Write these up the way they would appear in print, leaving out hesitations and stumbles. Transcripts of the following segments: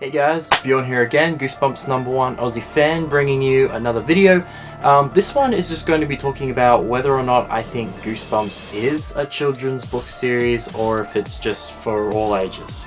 Hey guys, Bjorn here again, Goosebumps #1 Aussie fan, bringing you another video. This one is just going to be talking about whether or not I think Goosebumps is a children's book series or if it's just for all ages.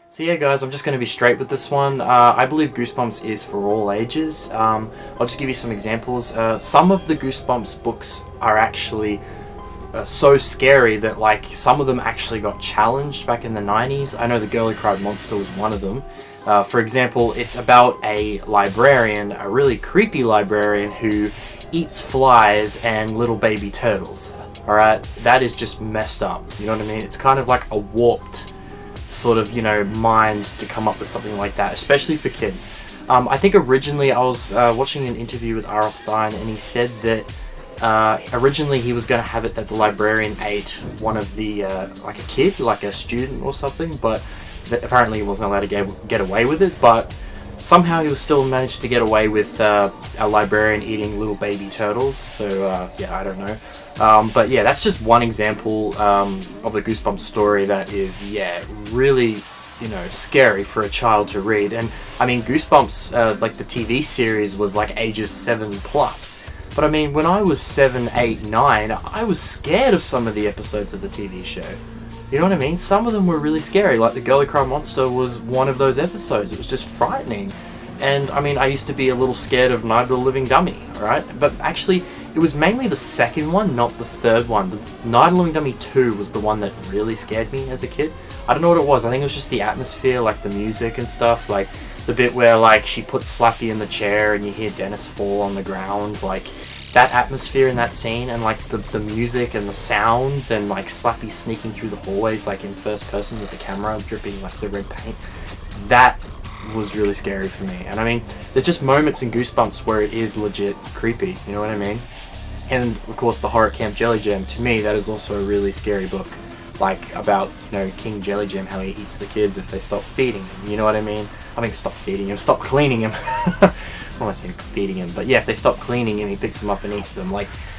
So yeah guys, I'm just going to be straight with this one. I believe Goosebumps is for all ages. I'll just give you some examples. Some of the Goosebumps books are actually so scary that some of them actually got challenged back in the 90s. I know The Girl Who Cried Monster was one of them. For example, it's about a librarian, a really creepy librarian who eats flies and little baby turtles. Alright, that is just messed up, you know what I mean? It's kind of like a warped sort of, mind to come up with something like that, especially for kids. I think originally I was watching an interview with R.L.Stine, and he said that originally he was going to have it that the librarian ate one of the, like a kid, like a student or something, but that apparently he wasn't allowed to get away with it, but somehow he was still managed to get away with a librarian eating little baby turtles, so yeah, I don't know. But yeah, that's just one example of the Goosebumps story that is, really, scary for a child to read. And I mean, Goosebumps, like the TV series, was like ages 7+. But I mean, when I was 7, 8, 9, I was scared of some of the episodes of the TV show. You know what I mean? Some of them were really scary, like The Girl Who Cried Monster was one of those episodes. It was just frightening. And I mean, I used to be a little scared of Night of the Living Dummy, alright? But actually, it was mainly the second one, not the third one. The Night of the Living Dummy 2 was the one that really scared me as a kid. I don't know what it was. I think it was just the atmosphere, like the music and stuff. Like the bit where she puts Slappy in the chair and you hear Dennis fall on the ground. Like that atmosphere in that scene, and the music and the sounds, and Slappy sneaking through the hallways in first person with the camera dripping the red paint. That was really scary for me. And I mean, there's just moments in Goosebumps where it is legit creepy, you know what I mean? And of course the Horror Camp Jelly Jam, to me that is also a really scary book, about King Jelly Jam, how he eats the kids if they stop feeding him, you know what I mean? I mean, stop feeding him, stop cleaning him. What am I saying, feeding him? But yeah, if they stop cleaning him, he picks them up and eats them.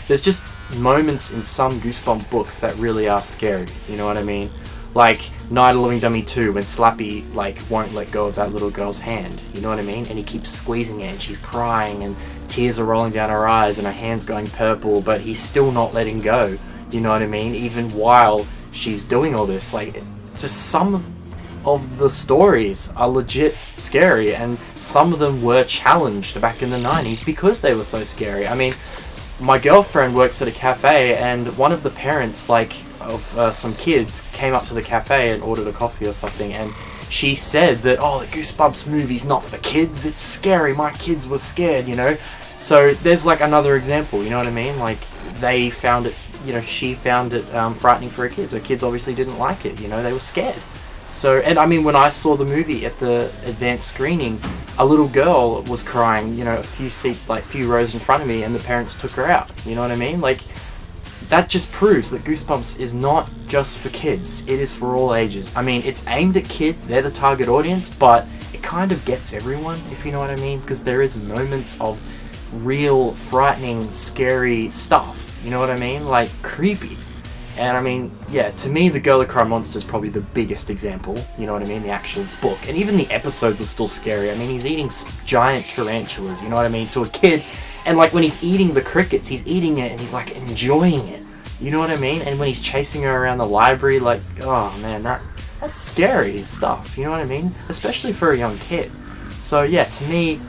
There's just moments in some Goosebumps books that really are scary, you know what I mean? Like Night of the Living Dummy 2, when Slappy won't let go of that little girl's hand, you know what I mean? And he keeps squeezing it, and she's crying, and tears are rolling down her eyes, and her hand's going purple, but he's still not letting go, you know what I mean? Even while she's doing all this, just some of the stories are legit scary, and some of them were challenged back in the 90s because they were so scary. I mean, my girlfriend works at a cafe, and one of the parents, of some kids came up to the cafe and ordered a coffee or something, and she said that, oh, the Goosebumps movie's not for kids, it's scary, my kids were scared, So there's another example, you know what I mean? They found it, she found it frightening for her kids. Her kids obviously didn't like it, they were scared. So, and I mean, when I saw the movie at the advanced screening, a little girl was crying, a few rows in front of me, and the parents took her out, you know what I mean? That just proves that Goosebumps is not just for kids, it is for all ages. I mean, it's aimed at kids, they're the target audience, but it kind of gets everyone, if you know what I mean, because there is moments of real, frightening, scary stuff, you know what I mean? Creepy. And I mean, yeah, to me, The Girl Who Cried Monster is probably the biggest example, you know what I mean, the actual book. And even the episode was still scary. I mean, he's eating giant tarantulas, you know what I mean, to a kid. And when he's eating the crickets, he's eating it and he's enjoying it, you know what I mean? And when he's chasing her around the library, oh man, that's scary stuff, you know what I mean? Especially for a young kid. So yeah, to me,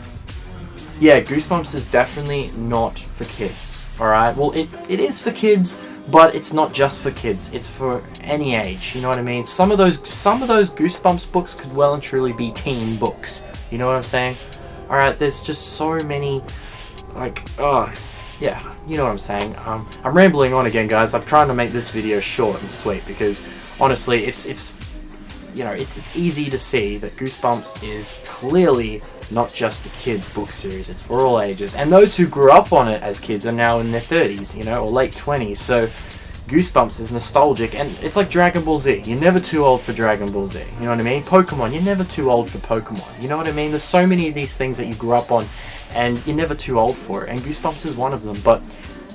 yeah, Goosebumps is definitely not for kids, alright? Well, it is for kids, but it's not just for kids, it's for any age, you know what I mean? Some of those Goosebumps books could well and truly be teen books, you know what I'm saying? Alright, there's just so many, yeah, you know what I'm saying. I'm rambling on again, guys. I'm trying to make this video short and sweet because honestly, it's you know, it's easy to see that Goosebumps is clearly not just a kids book series. It's for all ages, and those who grew up on it as kids are now in their 30s, you know, or late 20s. So Goosebumps is nostalgic, and it's like Dragon Ball Z. You're never too old for Dragon Ball Z. You know what I mean? Pokemon, you're never too old for Pokemon. You know what I mean? There's so many of these things that you grew up on, and you're never too old for it. And Goosebumps is one of them. But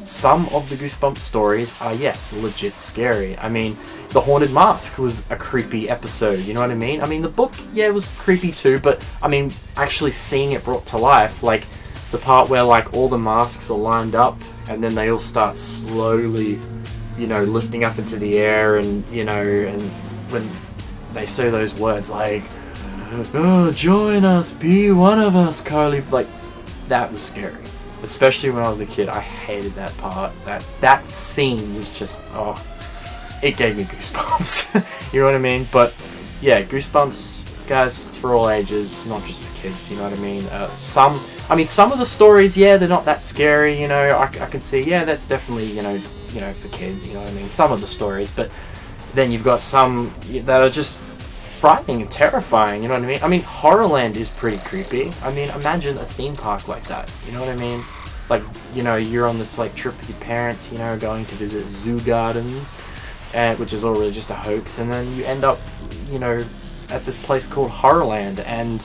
some of the Goosebumps stories are, yes, legit scary. I mean, The Haunted Mask was a creepy episode, you know what I mean? I mean, the book, yeah, it was creepy too, but, I mean, actually seeing it brought to life, like, the part where, like, all the masks are lined up, and then they all start slowly, you know, lifting up into the air, and, you know, and when they say those words, like, oh, join us, be one of us, Carly, like, that was scary. Especially when I was a kid, I hated that part. That scene was just, oh, it gave me goosebumps. You know what I mean? But yeah, Goosebumps, guys, it's for all ages. It's not just for kids. You know what I mean? Some of the stories, yeah, they're not that scary. You know, I can see, yeah, that's definitely, you know, for kids. You know what I mean? Some of the stories, but then you've got some that are just frightening and terrifying, you know what I mean? I mean, Horrorland is pretty creepy. I mean, imagine a theme park like that, you know what I mean? Like, you know, you're on this, like, trip with your parents, you know, going to visit zoo gardens, which is all really just a hoax, and then you end up, you know, at this place called Horrorland, and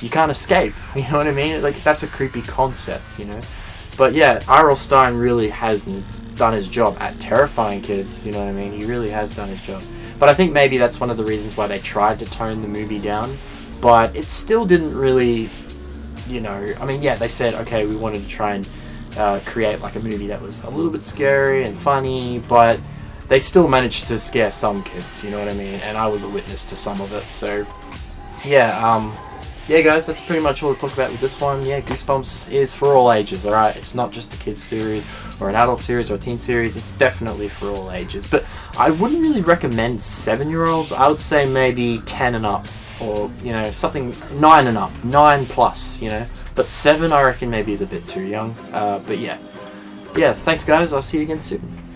you can't escape, you know what I mean? Like, that's a creepy concept, you know? But yeah, R.L.Stine really has done his job at terrifying kids, you know what I mean? He really has done his job. But I think maybe that's one of the reasons why they tried to tone the movie down. But it still didn't really, you know... I mean, yeah, they said, okay, we wanted to try and create like a movie that was a little bit scary and funny, but they still managed to scare some kids, you know what I mean? And I was a witness to some of it, so... Yeah, yeah, guys, that's pretty much all to talk about with this one. Yeah, Goosebumps is for all ages, alright? It's not just a kids series, or an adult series, or a teen series. It's definitely for all ages. But I wouldn't really recommend 7-year-olds. I would say maybe 10 and up, or, you know, something 9 and up, 9 plus, you know. But 7, I reckon, maybe is a bit too young. But yeah. Yeah, thanks, guys. I'll see you again soon.